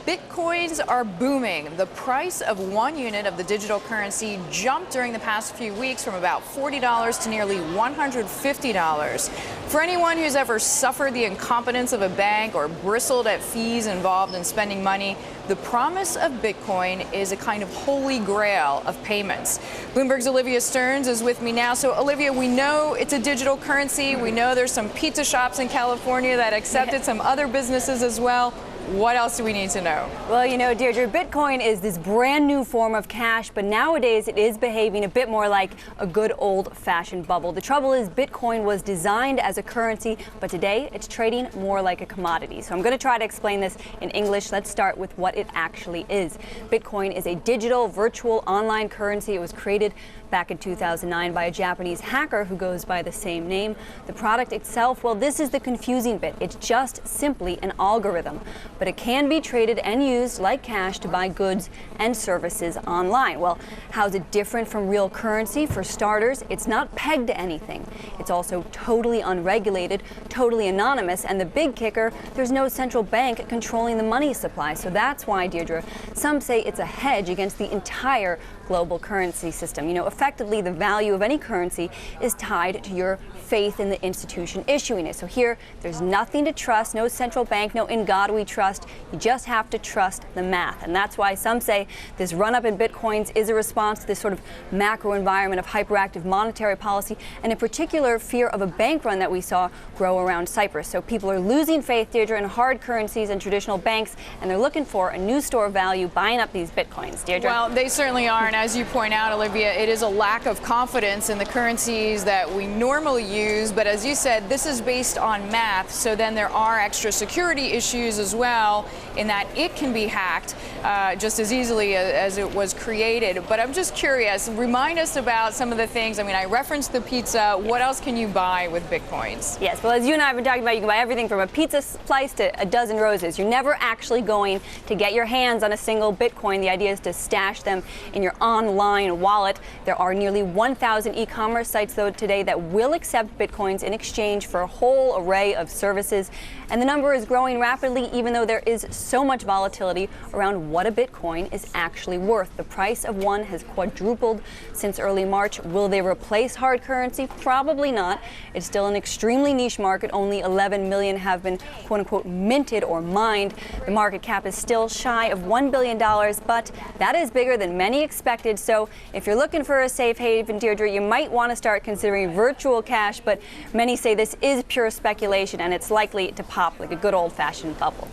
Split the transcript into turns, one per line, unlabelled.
Bitcoins are booming. The price of one unit of the digital currency jumped during the past few weeks from about $40 to nearly $150. For anyone who's ever suffered the incompetence of a bank or bristled at fees involved in spending money, the promise of Bitcoin is a kind of holy grail of payments. Bloomberg's Olivia Stearns is with me now. So, Olivia, we know it's a digital currency. We know there's some pizza shops in California that accept it, some other businesses as well. What else do we need to know?
Well, you know, Deirdre, Bitcoin is this brand new form of cash, but nowadays it is behaving a bit more like a good old-fashioned bubble. The trouble is Bitcoin was designed as a currency, but today it's trading more like a commodity. So I'm going to try to explain this in English. Let's start with what it actually is. Bitcoin is a digital, virtual, online currency. It was created back in 2009 by a Japanese hacker who goes by the same name. The product itself, well, this is the confusing bit. It's just simply an algorithm, but it can be traded and used like cash to buy goods and services online. Well, how's it different from real currency? For starters, it's not pegged to anything. It's also totally unregulated, totally anonymous, and the big kicker, there's no central bank controlling the money supply. So that's why, Deirdre, some say it's a hedge against the entire global currency system. You know, effectively, the value of any currency is tied to your faith in the institution issuing it. So here, there's nothing to trust, no central bank, no in God we trust. You just have to trust the math. And that's why some say this run-up in Bitcoins is a response to this sort of macro environment of hyperactive monetary policy, and in particular, fear of a bank run that we saw grow around Cyprus. So people are losing faith, Deirdre, in hard currencies and traditional banks, and they're looking for a new store of value buying up these Bitcoins. Deirdre?
Well, they certainly are. And as you point out, Olivia, it is a lack of confidence in the currencies that we normally use. But as you said, this is based on math. So then there are extra security issues as well in that it can be hacked just as easily as it was created. But I'm just curious, remind us about some of the things. I mean, I referenced the pizza. What else can you buy with Bitcoins?
Yes, well, as you and I have been talking about, you can buy everything from a pizza slice to a dozen roses. You're never actually going to get your hands on a single Bitcoin. The idea is to stash them in your online wallet. There are nearly 1,000 e-commerce sites, though, today that will accept Bitcoins in exchange for a whole array of services. And the number is growing rapidly, even though there is so much volatility around what a Bitcoin is actually worth. The price of one has quadrupled since early March. Will they replace hard currency? Probably not. It's still an extremely niche market. Only 11 million have been, quote unquote, minted or mined. The market cap is still shy of $1 billion, but that is bigger than many expected. So if you're looking for a safe haven, Deirdre, you might want to start considering virtual cash, but many say this is pure speculation and it's likely to pop like a good old-fashioned bubble.